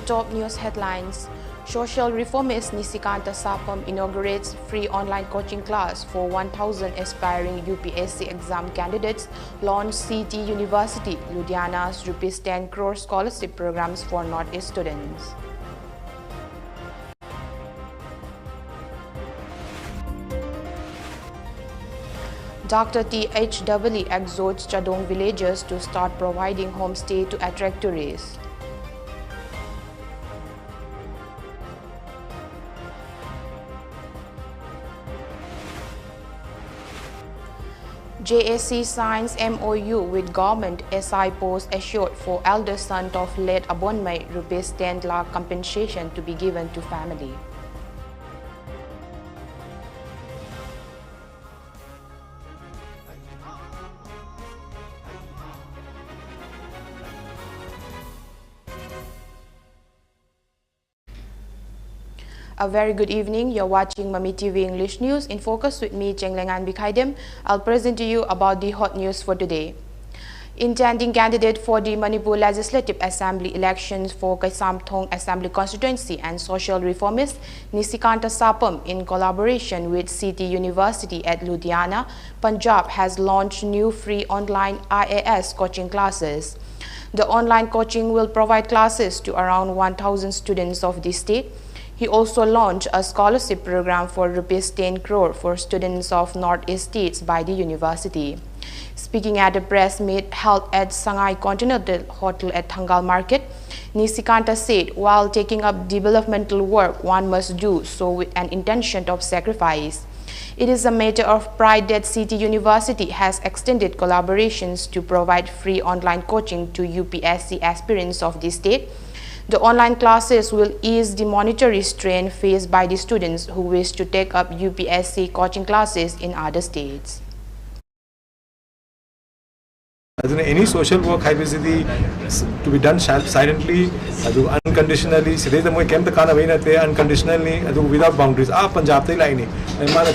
top news headlines. Social reformist Nisikanta Sapam inaugurates free online coaching class for 1,000 aspiring UPSC exam candidates, launched CT University, Ludhiana's ₹10 crore scholarship programs for Northeast students. Dr. THEE exhorts Chadong villagers to start providing homestay to attract tourists. JSC signs MOU with government SI post assured for elder son of late Abonmai ₹10 lakh compensation to be given to family. A very good evening. You're watching Mami TV English News in Focus with me, CHENGLEINGANBI KHAiDEM. I'll present to you about the hot news for today. Intending candidate for the Manipur Legislative Assembly elections for Kaisamthong Assembly Constituency and social reformist Nisikanta Sapam, in collaboration with CT University at Ludhiana, Punjab, has launched new free online IAS coaching classes. The online coaching will provide classes to around 1,000 students of the state. He also launched a scholarship program for ₹10 crore for students of Northeast states by the university. Speaking at a press meet held at Sangai Continental Hotel at Thangal Market, Nisikanta said, while taking up developmental work, one must do so with an intention of sacrifice. It is a matter of pride that CT University has extended collaborations to provide free online coaching to UPSC aspirants of the state. The online classes will ease the monetary strain faced by the students who wish to take up UPSC coaching classes in other states. Any social work to be done silently, unconditionally. Unconditionally, without boundaries. Punjab line,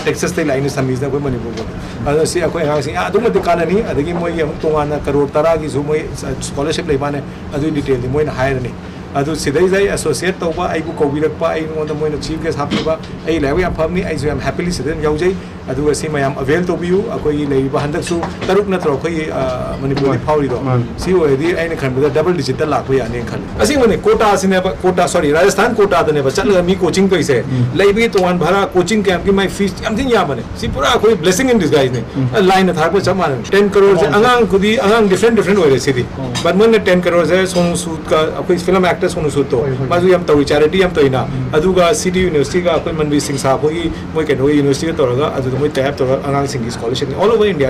Texas line is some reason. Scholarship detail. Sidai associate Toba, I book of I want the Moina chief guest happy. I am happily sitting Yaujay. I do see my avail to you, a koi labor hundred so Tarukna Trokai Manipuri Powder. See where the any kind with a double digital Lakwe and Incan. I see when the quotas in never quota, sorry, Rajasthan quota, the never settle me coaching to say. Labor to one Bara coaching camp, give my feast, something Yamane. See Pura blessing in disguise. A line at Harper Saman, 10 crores, Angang could be different way city. But when the 10 crores, so Suka, a film actors on Suto, Mazuyam to charity am toina, Aduga City University, Appointment with Sing Sapoi, Moikan University, Toraga, we tap to announcing scholarship all over India.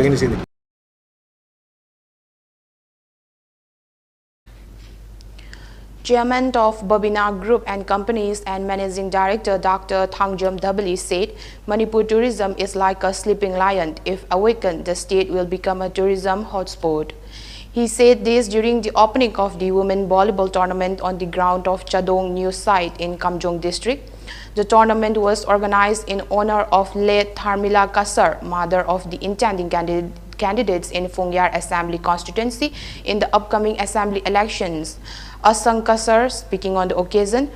Chairman of Babina Group and Companies and Managing Director Dr. Thangjom Dabali said, Manipur tourism is like a sleeping lion. If awakened, the state will become a tourism hotspot. He said this during the opening of the women volleyball tournament on the ground of Chadong New Site in Kamjong district. The tournament was organized in honor of late Tharmila Kasar, mother of the intending candidates in Phungyar Assembly constituency in the upcoming assembly elections. Asang Kasar, speaking on the occasion,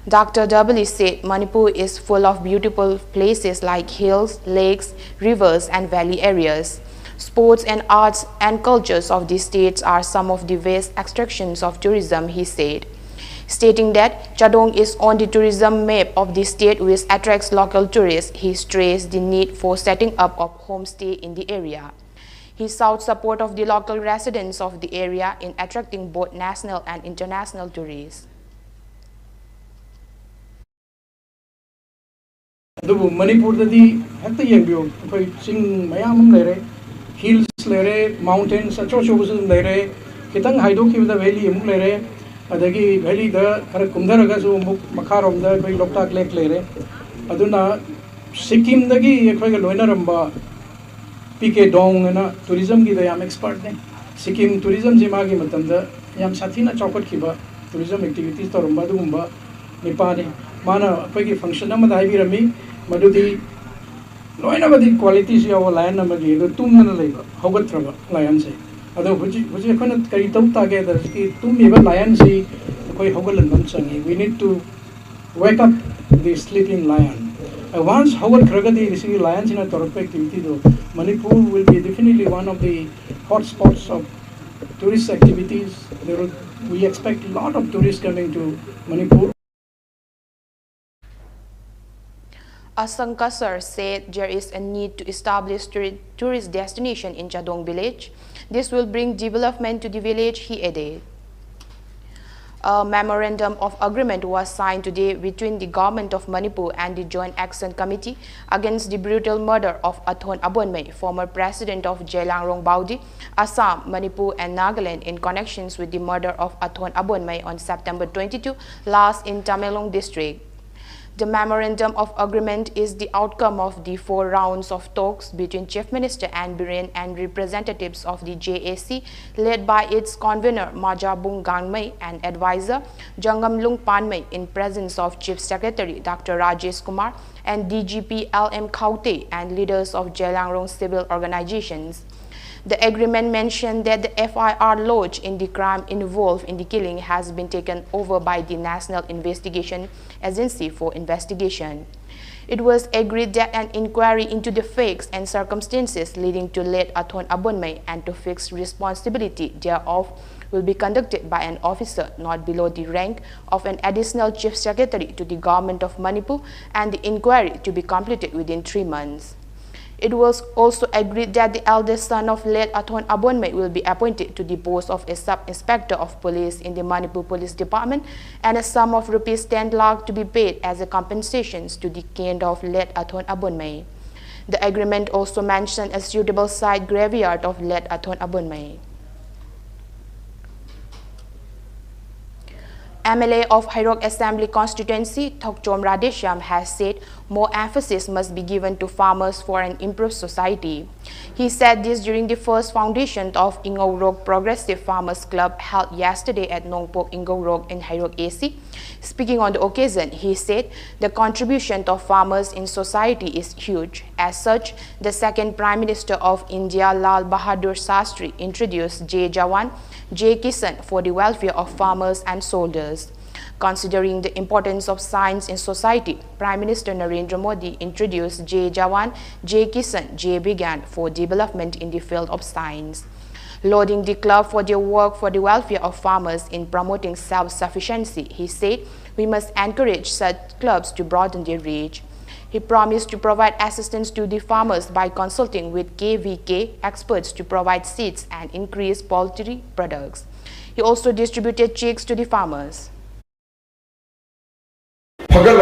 Dr. W said Manipur is full of beautiful places like hills, lakes, rivers and valley areas. Sports and arts and cultures of these states are some of the best extractions of tourism, he said. Stating that Chadong is on the tourism map of the state which attracts local tourists, he stressed the need for setting up of homestay in the area. He sought support of the local residents of the area in attracting both national and international tourists. Manipur hills mountains, kitang valley adagi valley da kara kumdaraga so makarom da koi Loktak Lake lere aduna Sikkim dagi ekoi loina ramba PK Dong na tourism gi da yam expert ne Sikkim tourism jima gi matam da yam sathina chaukat khiba tourism activities to ramba dugumba nipani mana koi gi function ama dai bi rami madudi loina badi qualities ya wa lion ama gi do tum na leiba hogat raba lion se ado huji khona kari tam ta ge da ki tum mi ba lion si koi hogalan nam changi. We need to wake up the sleeping lion. Once hogal kragadi risi lions in a torpe activity do, Manipur will be definitely one of the hot spots of tourist activities. We expect a lot of tourists coming to Manipur. Asanka Sir said there is a need to establish tourist destination in Chadong village. This will bring development to the village, he added. A memorandum of agreement was signed today between the government of Manipur and the Joint Action Committee against the brutal murder of Athon Abonmei, former president of Jelangrong Baudi, Assam, Manipur and Nagaland in connections with the murder of Athon Abonmei on September 22 last in Tamenglong district. The memorandum of agreement is the outcome of the 4 rounds of talks between Chief Minister Ann Biren and representatives of the JAC led by its convener Majabung Gangmei and advisor Jangamlung Panmei in presence of Chief Secretary Dr. Rajesh Kumar and DGP LM Khaute and leaders of Jelangrong civil organizations. The agreement mentioned that the FIR lodged in the crime involved in the killing has been taken over by the National Investigation Agency for investigation. It was agreed that an inquiry into the facts and circumstances leading to late Athon Abonmei and to fix responsibility thereof will be conducted by an officer not below the rank of an additional Chief Secretary to the Government of Manipur and the inquiry to be completed within 3 months. It was also agreed that the eldest son of late Athon Abonmei will be appointed to the post of a sub-inspector of police in the Manipur Police Department and a sum of rupees 10 lakh to be paid as a compensation to the kin of late Athon Abonmei. The agreement also mentioned a suitable site graveyard of late Athon Abonmei. MLA of Hairok Assembly constituency, Thokchom Radesham, has said more emphasis must be given to farmers for an improved society. He said this during the first foundation of Ingorok Progressive Farmers Club held yesterday at Nongpok Ingorok in Hairok AC. Speaking on the occasion, he said the contribution of farmers in society is huge. As such, the second Prime Minister of India, Lal Bahadur Shastri, introduced Jai Jawan, Jai Kisan for the welfare of farmers and soldiers. Considering the importance of science in society, Prime Minister Narendra Modi introduced Jai Jawan, Jai Kisan, Jai Vigyan for development in the field of science. Lauding the club for their work for the welfare of farmers in promoting self-sufficiency, he said we must encourage such clubs to broaden their reach. He promised to provide assistance to the farmers by consulting with KVK experts to provide seeds and increase poultry products. He also distributed checks to the farmers. Progress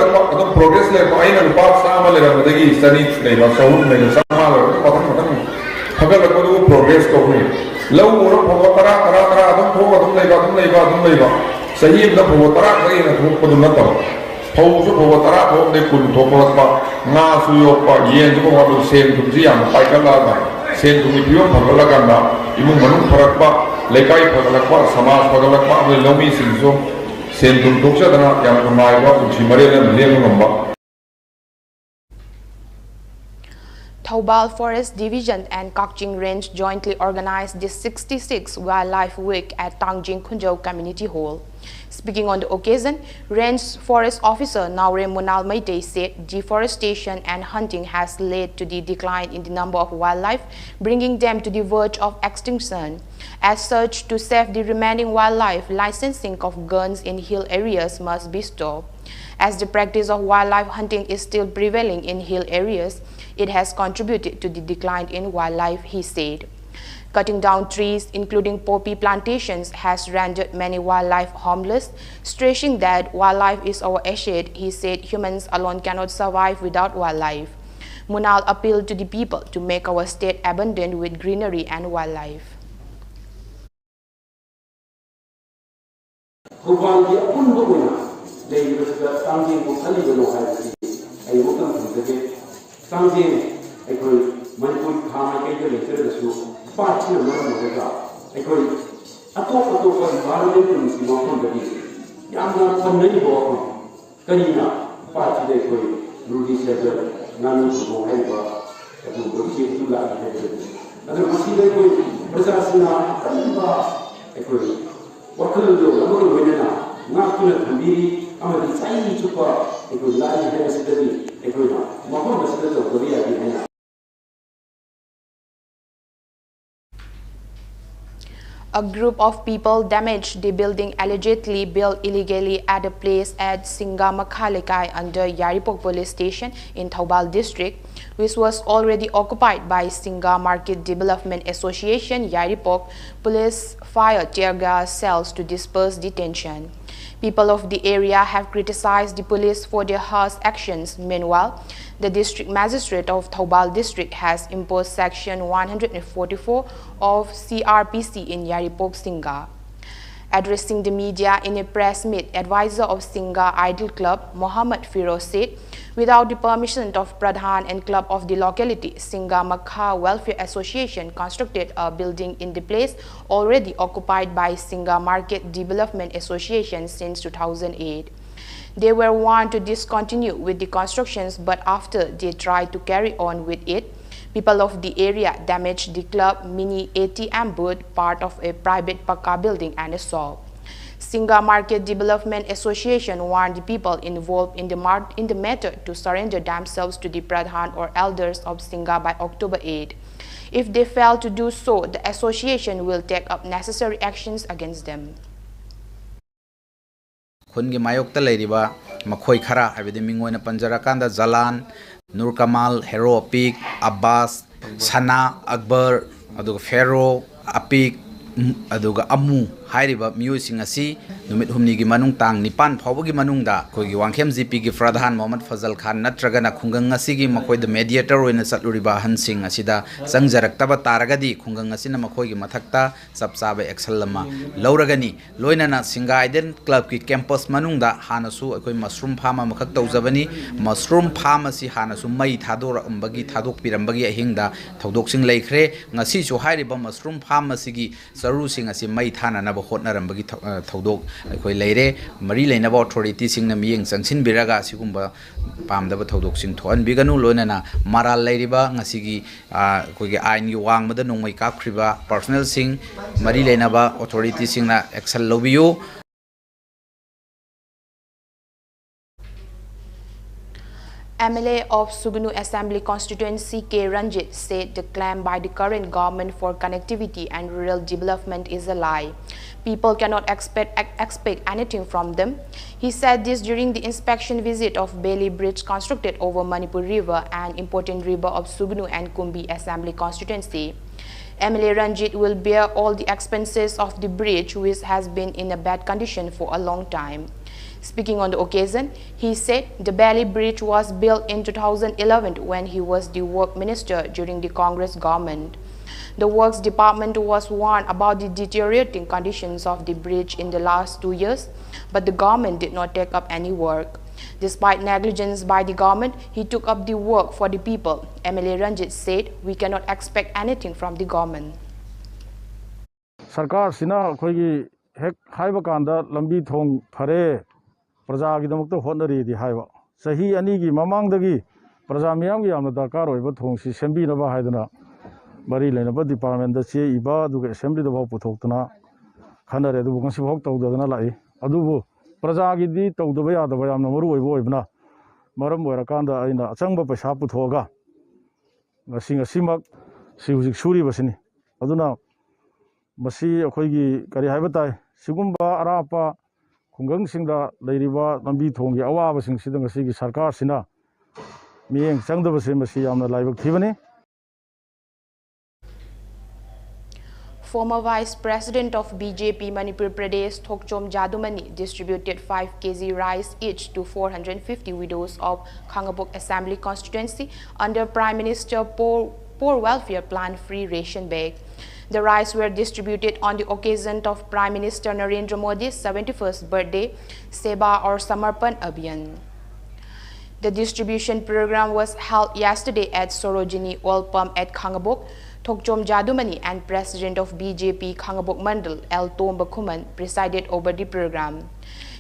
Thoubal Forest Division and Kakching Range jointly organized the 66th Wildlife Week at Tangjing Khunjau Community Hall. Speaking on the occasion, Range Forest Officer Naure Munal Maite said deforestation and hunting has led to the decline in the number of wildlife, bringing them to the verge of extinction. As such, to save the remaining wildlife, licensing of guns in hill areas must be stopped. As the practice of wildlife hunting is still prevailing in hill areas, it has contributed to the decline in wildlife, he said. Cutting down trees, including poppy plantations, has rendered many wildlife homeless. Stressing that wildlife is our asset, he said humans alone cannot survive without wildlife. Munal appealed to the people to make our state abundant with greenery and wildlife. ngakuna thambiri amadi sai chupa eku lai hai sidani eku na mahon sidani korea di hai. A group of people damaged the building allegedly built illegally at a place at Singa-Makhalekai under Yaripok police station in Thoubal district, which was already occupied by Singa Market Development Association. Yaripok police fired tear gas shells to disperse the tension. People of the area have criticized the police for their harsh actions. Meanwhile, the district magistrate of Thoubal district has imposed section 144 of CRPC in Yaripok, Singa. Addressing the media in a press meet, advisor of Singa Idol Club, Mohammad Firoz said, without the permission of Pradhan and club of the locality, Singa Makha Welfare Association constructed a building in the place already occupied by Singa Market Development Association since 2008. They were warned to discontinue with the constructions, but after they tried to carry on with it, people of the area damaged the club mini ATM booth, part of a private Pakka building, and a shop. Singa Market Development Association warned the people involved in the matter to surrender themselves to the Pradhan or elders of Singa by October 8. If they fail to do so, the association will take up necessary actions against them. Khungi mayokta leiriba makhoi khara habide mingoina panjarakanda Jalan, Nur Kamal, Hero Apik, Abbas, Sana, Akbar, aduga Pharaoh, Apik, aduga Amu hairiba miyosing asi numit humni gi manung tang nipan phawgi manungda khoi gi wangkhem GP gi Pradhan Mohammad Fazal Khan natraga na khungang asi gi makhoi the mediator oina satluriba hansing asida sangjarak-taba taragadi khungang asi na makhoi gi mathakta sapsaba excel lama lauragani loina na Singa Iden Club ki campus manungda hanasu akoi mushroom farm amakhak tawjabani mushroom farm asi hanasu mai thadora umbagi thadok pirambagi ahingda thodok sing leikhre ngasi chu hairiba mushroom farm asi gi saru sing asi mai thana na hotnarambagi thodok akoi leire mari leinaba authority sing na miyeng changsin biraga sigumba pamdaba thodok sing thoan biganu loinana maral leiriba ngasigi akoi gi ain gi wangmada nongmai kapkhriba personal sing mari leinaba authority sing na action lobiyu. MLA of Sugnu Assembly Constituency K. Ranjit said the claim by the current government for connectivity and rural development is a lie. People cannot expect anything from them. He said this during the inspection visit of Bailey Bridge constructed over Manipur River, an important river of Sugnu and Kumbi Assembly Constituency. MLA Ranjit will bear all the expenses of the bridge, which has been in a bad condition for a long time. Speaking on the occasion, he said the Bailey Bridge was built in 2011 when he was the work minister during the Congress government. The Works Department was warned about the deteriorating conditions of the bridge in the last 2 years, but the government did not take up any work. Despite negligence by the government, he took up the work for the people. MLA Ranjit said, we cannot expect anything from the government. Sarkar sina khoi hek haiba kanda lambi thong phare praja gi damak to honari di haiba sahi ani gi mamang dagi praja miyam gi amna darkar oiba thong si sembi na ba haidana mari leina ba department da che iba du assembly da ba puthokna khanare du ngasi bhok tawdana lai adubu praja gi di tawdaba ya da ba yamna maru oibo oibna maram oira kanda aina achangba paisa puthoga ngasi ngasimak si hujik suri basini aduna masi akhoi kari haiba tai sigumba arapa khungang singda leiriba lambi thonggi awaba sing sidang asigi sarkar sina miyeng changdaba se masi yamna laibak thibani. Former Vice President of BJP Manipur Pradesh Thokchom Jadumani distributed 5 kg rice each to 450 widows of Khangabok Assembly constituency under Prime Minister Poor Welfare Plan free ration bag. The rice were distributed on the occasion of Prime Minister Narendra Modi's 71st birthday, Seba or Samarpan Abhiyan. The distribution program was held yesterday at Sorojini Oil Pump at Khangabok. Thokchom Jadumani and President of BJP Khangabok Mandal, L. Tom Bakhuman, presided over the program.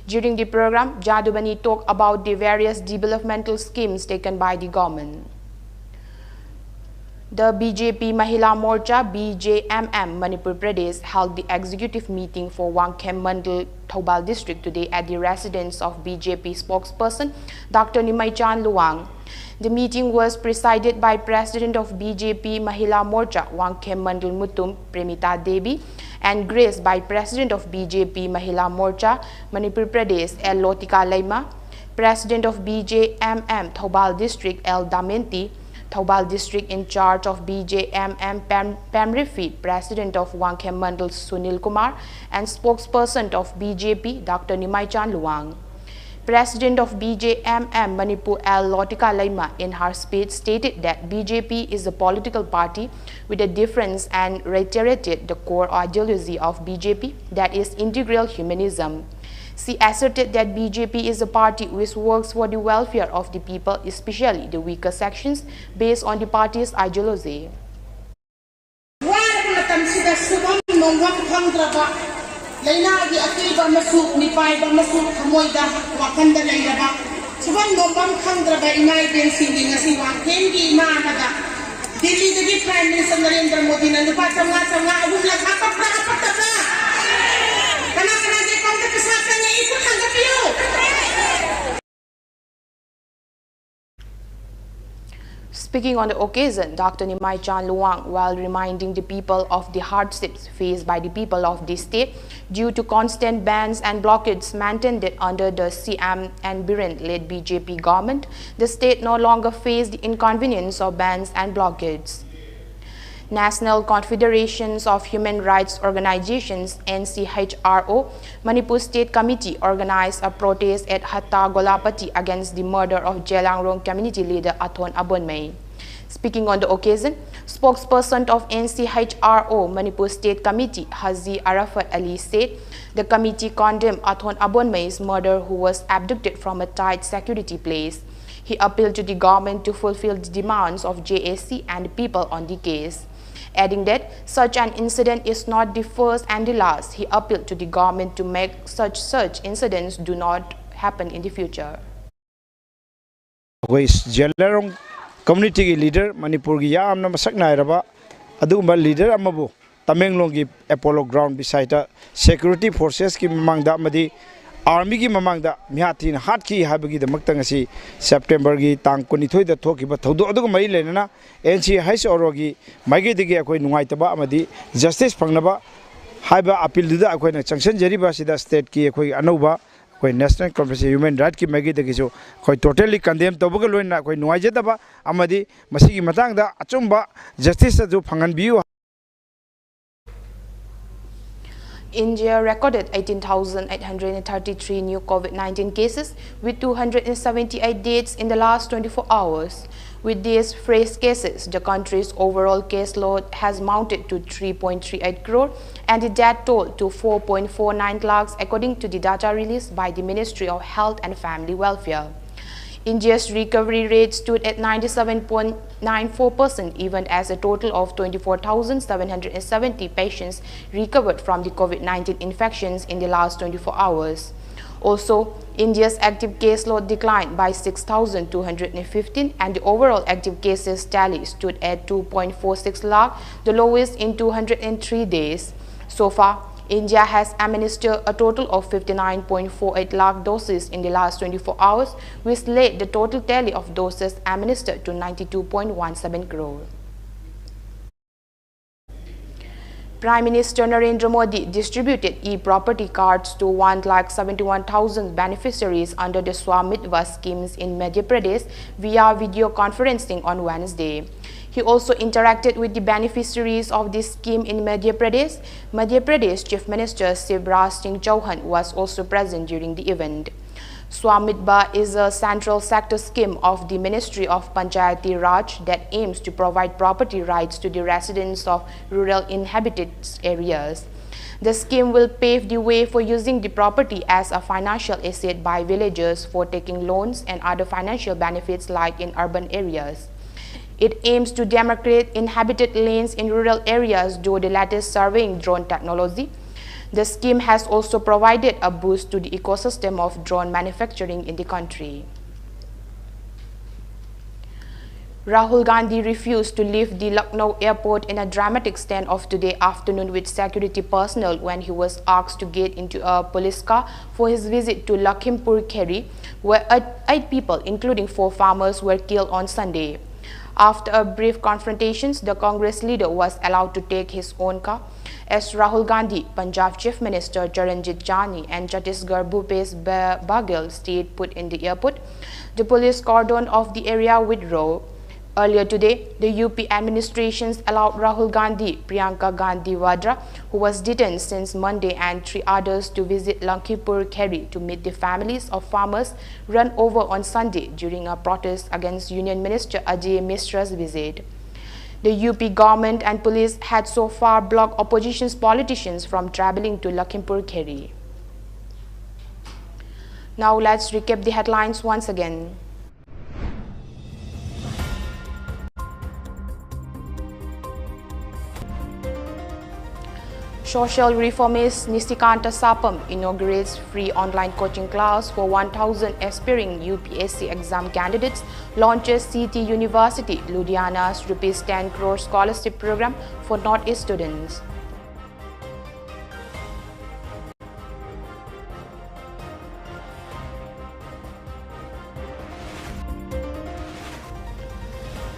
During the program, Jadumani talked about the various developmental schemes taken by the government. The BJP Mahila Morcha BJMM Manipur Pradesh held the executive meeting for Wangkhem Mandal Thoubal district today at the residence of BJP spokesperson Dr. Nimai Chan Luang. The meeting was presided by President of BJP Mahila Morcha Wangkhem Mandal Mutum Premita Devi and graced by President of BJP Mahila Morcha Manipur Pradesh L. Lotika Laima, President of BJMM Thoubal district L. Damenti, Thoubal district in charge of BJMM Pamrifi, President of Wangkhem Mandal Sunil Kumar and spokesperson of BJP Dr. Nimai Chan Luang. President of BJMM Manipur L. Lotika Laima in her speech stated that BJP is a political party with a difference and reiterated the core ideology of BJP, that is integral humanism. She asserted that BJP is a party which works for the welfare of the people, especially the weaker sections, based on the party's ideology. Speaking on the occasion, Dr. Nimai Chan Luang, while reminding the people of the hardships faced by the people of this state due to constant bans and blockades, maintained that under the CM and Biren-led BJP government, the state no longer faced the inconvenience of bans and blockades. National Confederations of Human Rights Organizations NCHRO Manipur State Committee organized a protest at Hatta Golapati against the murder of Jelangrong community leader Athon Abonmei. Speaking on the occasion, spokesperson of NCHRO Manipur State Committee Haji Arafat Ali said the committee condemned Athon Abonmei's murder, who was abducted from a tight security place. He appealed to the government to fulfill the demands of JAC and the people on the case. Adding that such an incident is not the first and the last, he appealed to the government to make such incidents do not happen in the future. Jelarong community leader Manipur gi yamna masak nairaba adugumba leader amabu Tamenglong gi Apollo ground beside security forces ki mamangda amadi Army ki mamangda mihatin hat ki habagi the maktangasi September gi tang kunithoi da thoki ba thodo adug mai lenana NC hais orogi magi digi akoi nungaitaba amadi justice phangnaba haiba appeal da akoi na changsan jariba sida state ki akoi anova akoi national conference human right ki magi digi jo akoi totally condemn tobaga loina akoi nungaijadaba amadi masigi matangda achumba justice ju phangan biu. India recorded 18,833 new COVID-19 cases with 278 deaths in the last 24 hours. With these fresh cases, the country's overall caseload has mounted to 3.38 crore and the death toll to 4.49 lakhs according to the data released by the Ministry of Health and Family Welfare. India's recovery rate stood at 97.94%, even as a total of 24,770 patients recovered from the COVID-19 infections in the last 24 hours. Also, India's active caseload declined by 6,215 and the overall active cases tally stood at 2.46 lakh, the lowest in 203 days. So far, India has administered a total of 59.48 lakh doses in the last 24 hours, which led the total tally of doses administered to 92.17 crore. Prime Minister Narendra Modi distributed e-property cards to 1,71,000 beneficiaries under the Swamitva schemes in Madhya Pradesh via video conferencing on Wednesday. He also interacted with the beneficiaries of this scheme in Madhya Pradesh. Madhya Pradesh Chief Minister Shivraj Singh Chauhan was also present during the event. Swamitva is a central sector scheme of the Ministry of Panchayati Raj that aims to provide property rights to the residents of rural inhabited areas. The scheme will pave the way for using the property as a financial asset by villagers for taking loans and other financial benefits like in urban areas. It aims to democratize inhabited lands in rural areas through the latest surveying drone technology. The scheme has also provided a boost to the ecosystem of drone manufacturing in the country. Rahul Gandhi refused to leave the Lucknow airport in a dramatic standoff today afternoon with security personnel when he was asked to get into a police car for his visit to Lakhimpur Kheri, where 8 people, including 4 farmers, were killed on Sunday. After a brief confrontation, the Congress leader was allowed to take his own car. As Rahul Gandhi, Punjab Chief Minister Charanjit Jani and Chhattisgarh Bhupesh Baghel stayed put in the airport, the police cordoned off the area withdrew. Earlier today, the UP administrations allowed Rahul Gandhi, Priyanka Gandhi Vadra, who was detained since Monday, and 3 others to visit Lakhimpur Kheri to meet the families of farmers run over on Sunday during a protest against Union Minister Ajay Mishra's visit. The UP government and police had so far blocked opposition politicians from traveling to Lakhimpur Kheri. Now let's recap the headlines once again. Social reformist Nisikanta Sapam inaugurates free online coaching class for 1,000 aspiring UPSC exam candidates, launches CT University Ludhiana's ₹10 crore scholarship program for Northeast students.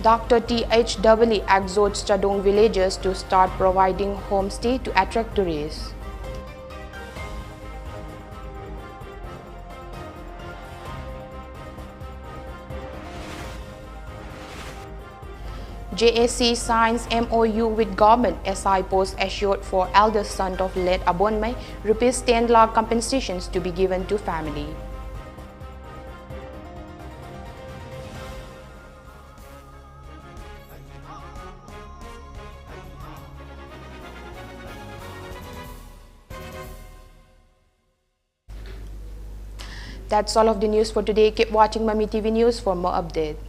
Dr. THEE exhorts Chadong villagers to start providing homestay to attract tourists. JAC signs MOU with government SI post assured for eldest son of late Abonmai, ₹10 lakh compensations to be given to family. That's all of the news for today. Keep watching Mami TV News for more updates.